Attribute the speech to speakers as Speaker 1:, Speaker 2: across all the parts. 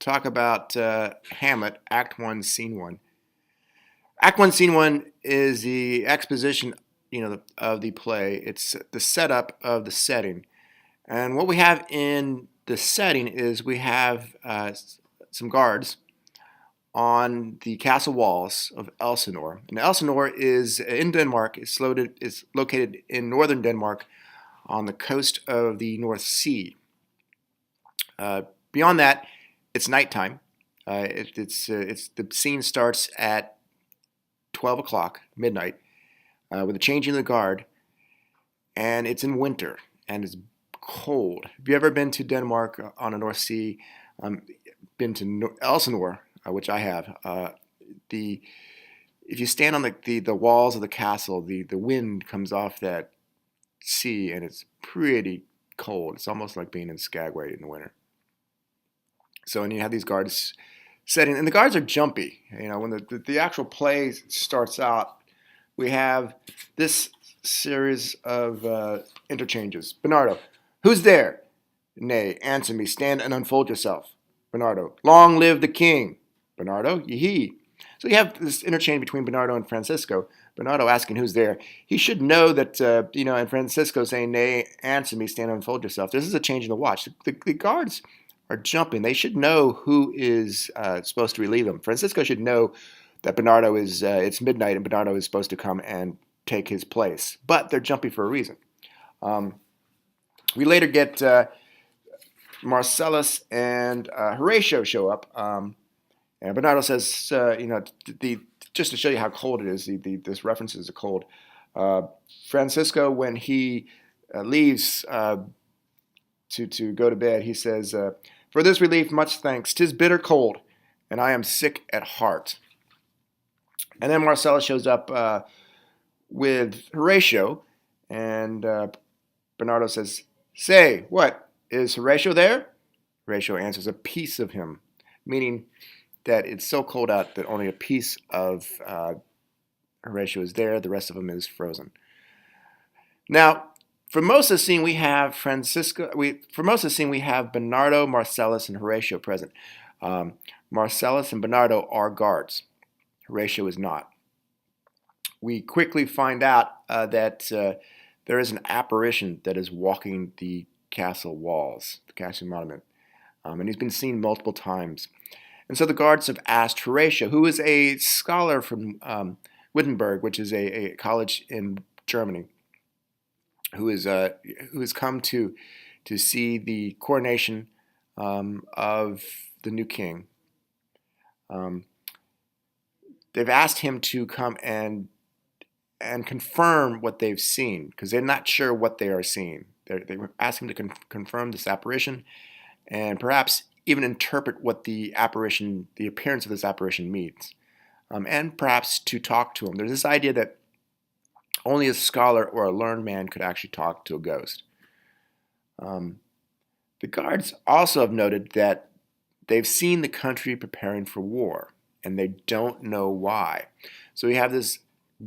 Speaker 1: talk about Hamlet, Act 1, Scene 1. Act 1, Scene 1 is the exposition, of the play. It's the setup of the setting. And what we have in the setting is we have some guards on the castle walls of Elsinore. And Elsinore is in Denmark. It's located in northern Denmark on the coast of the North Sea. Beyond that, it's nighttime. The scene starts at 12 o'clock, midnight, with the changing of the guard, and it's in winter, and it's cold. Have you ever been to Denmark on the North Sea? Been to Elsinore, which I have. If you stand on the walls of the castle, the wind comes off that sea, and it's pretty cold. It's almost like being in Skagway in the winter. So, and you have these guards setting, and the guards are jumpy. When the actual play starts out, we have this series of interchanges. Bernardo, who's there? Nay, answer me. Stand and unfold yourself. Bernardo, long live the king. Bernardo, yee. So you have this interchange between Bernardo and Francisco. Bernardo asking who's there. He should know that, and Francisco saying, nay, answer me, stand and unfold yourself. This is a change in the watch. The guards are jumping. They should know who is supposed to relieve them. Francisco should know that Bernardo is, it's midnight and Bernardo is supposed to come and take his place. But they're jumpy for a reason. We later get Marcellus and Horatio show up. And Bernardo says, just to show you how cold it is, this reference is cold. Francisco, when he leaves to go to bed, he says, for this relief, much thanks. 'Tis bitter cold, and I am sick at heart. And then Marcellus shows up with Horatio, and Bernardo says, say, what, is Horatio there? Horatio answers, a piece of him, meaning that it's so cold out that only a piece of Horatio is there. The rest of him is frozen. Now, for most of the scene, we have we have Bernardo, Marcellus, and Horatio present. Marcellus and Bernardo are guards. Horatio is not. We quickly find out that there is an apparition that is walking the castle walls, the castle monument, and he's been seen multiple times. And so the guards have asked Horatio, who is a scholar from Wittenberg, which is a college in Germany, who has come to see the coronation of the new king. They've asked him to come and confirm what they've seen, because they're not sure what they are seeing. They asked him to confirm this apparition, and perhaps even interpret what the appearance of this apparition means, and perhaps to talk to him. There's this idea that only a scholar or a learned man could actually talk to a ghost. The guards also have noted that they've seen the country preparing for war, and they don't know why. So we have this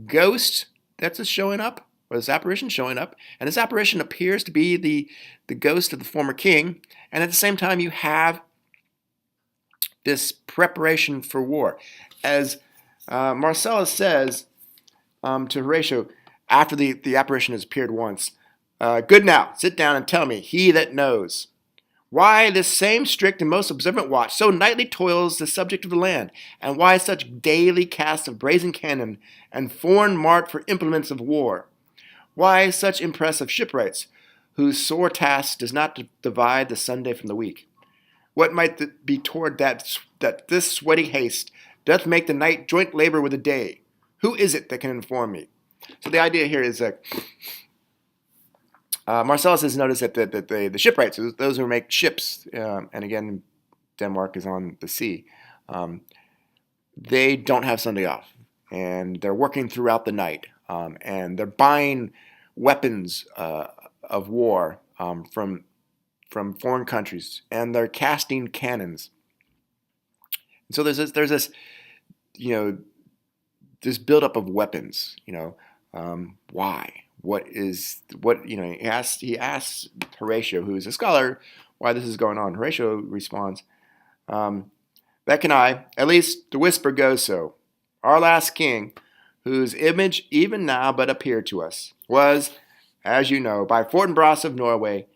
Speaker 1: ghost that's showing up, or this apparition showing up, and this apparition appears to be the ghost of the former king, and at the same time you have this preparation for war. As Marcellus says to Horatio, after the apparition has appeared once, good now, sit down and tell me, he that knows, why this same strict and most observant watch so nightly toils the subject of the land, and why such daily cast of brazen cannon and foreign mart for implements of war? Why such impress of shipwrights, whose sore task does not divide the Sunday from the week? What might be toward that this sweaty haste doth make the night joint labor with the day? Who is it that can inform me? So the idea here is that Marcellus has noticed that the shipwrights, those who make ships, and again, Denmark is on the sea, they don't have Sunday off, and they're working throughout the night, and they're buying weapons of war from foreign countries, and they're casting cannons. And so there's this this buildup of weapons. Why? He asks Horatio, who is a scholar, why this is going on. Horatio responds, Um, that can I, at least the whisper goes so. Our last king, whose image even now but appeared to us, was, as you know, by Fortinbras of Norway,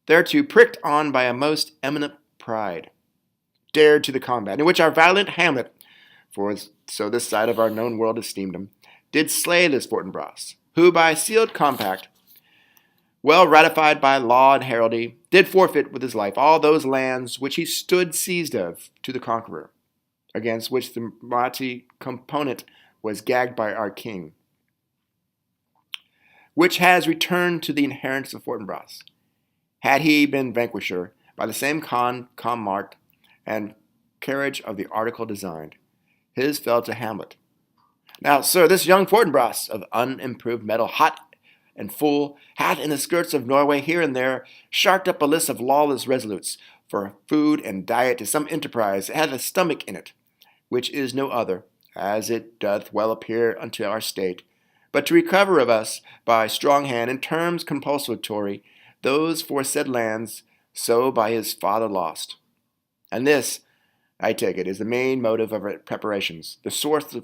Speaker 1: thereto pricked on by a most eminent pride, dared to the combat, in which our valiant Hamlet, for so this side of our known world esteemed him, did slay this Fortinbras, who by sealed compact, well ratified by law and heraldry, did forfeit with his life all those lands which he stood seized of to the conqueror, against which the mighty component was gagged by our king, which has returned to the inheritance of Fortinbras. Had he been vanquisher, by the same marked and carriage of the article designed, his fell to Hamlet. Now, sir, this young Fortinbras of unimproved metal, hot and full, hath in the skirts of Norway here and there sharked up a list of lawless resolutes for food and diet to some enterprise that hath a stomach in it, which is no other, as it doth well appear unto our state, but to recover of us by strong hand in terms compulsatory those foresaid lands so by his father lost. And this, I take it, is the main motive of our preparations, the source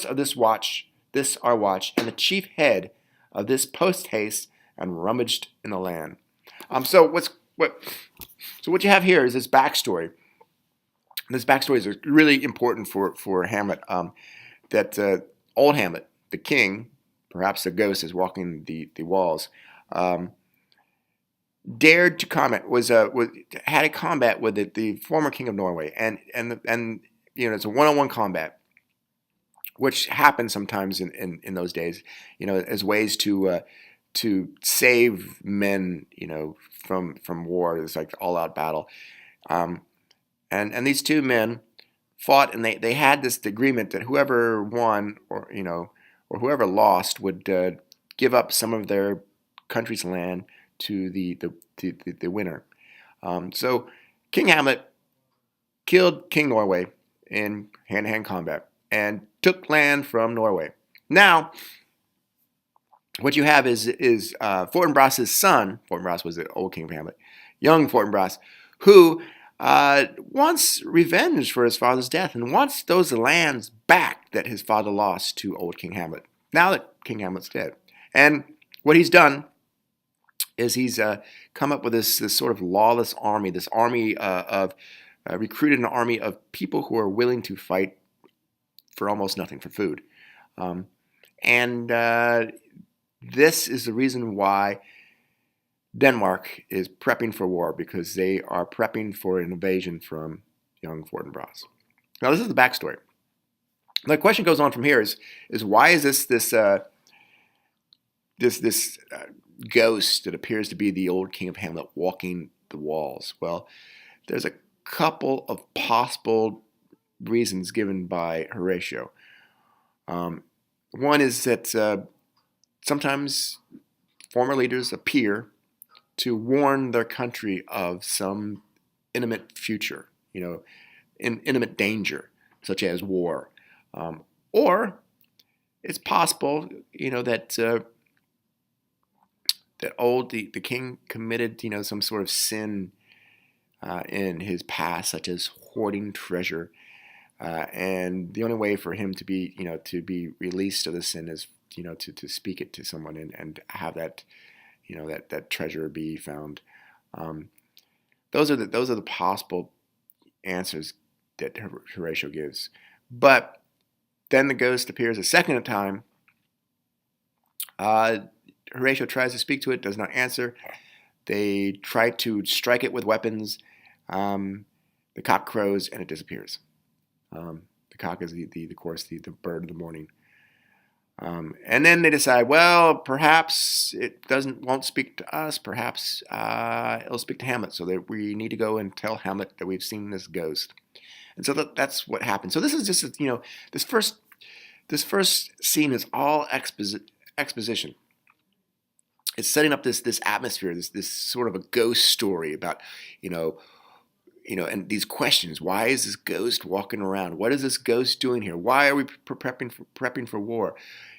Speaker 1: of this our watch, and the chief head of this post haste and rummaged in the land. So what you have here is this backstory. This backstory is really important for Hamlet. That old Hamlet, the king, perhaps the ghost is walking the walls, dared to had a combat with the former king of Norway, and it's a one-on-one combat, which happened sometimes in those days, as ways to save men, from war. It's like all-out battle, and these two men fought, and they had this agreement that whoever won or whoever lost would give up some of their country's land to the winner. So King Hamlet killed King Norway in hand-to-hand combat and took land from Norway. Now, what you have is Fortinbras' son. Fortinbras was the old king of Hamlet, young Fortinbras, who wants revenge for his father's death and wants those lands back that his father lost to old King Hamlet, now that King Hamlet's dead. And what he's done is he's come up with this sort of lawless army, this army of recruited an army of people who are willing to fight for almost nothing, for food. And this is the reason why Denmark is prepping for war, because they are prepping for an invasion from young Fortinbras. Now, this is the backstory. The question goes on from here is why is this ghost that appears to be the old king of Hamlet walking the walls? Well, there's a couple of possible reasons given by Horatio. One is that sometimes former leaders appear to warn their country of some imminent future, imminent danger, such as war. Or it's possible, that the king committed, some sort of sin in his past, such as hoarding treasure, and the only way for him to be, released of the sin is, to speak it to someone and have that, that treasure be found. Those are the possible answers that Horatio gives. But then the ghost appears a second time. Horatio tries to speak to it, does not answer. They try to strike it with weapons. The cock crows and it disappears. The cock is of course the bird of the morning. And then they decide, well, perhaps it won't speak to us. Perhaps it'll speak to Hamlet. So that we need to go and tell Hamlet that we've seen this ghost. And so that's what happened. So this is just this first scene is all exposition. It's setting up this atmosphere, this sort of a ghost story about and these questions. Why is this ghost walking around? What is this ghost doing here? Why are we prepping for war?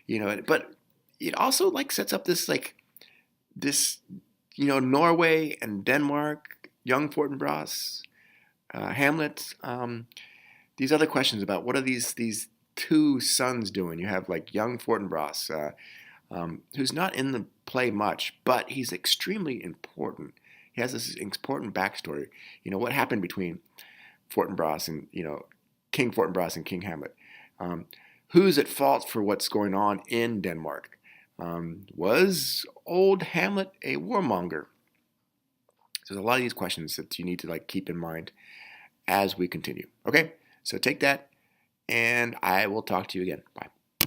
Speaker 1: But it also sets up this Norway and Denmark, young Fortinbras, Hamlet. These other questions about what are these two sons doing? You have like young Fortinbras, who's not in the play much, but he's extremely important. He has this important backstory. What happened between Fortinbras and King Fortinbras and King Hamlet. Who's at fault for what's going on in Denmark? Was old Hamlet a warmonger? So there's a lot of these questions that you need to keep in mind as we continue. Okay, so take that, and I will talk to you again. Bye.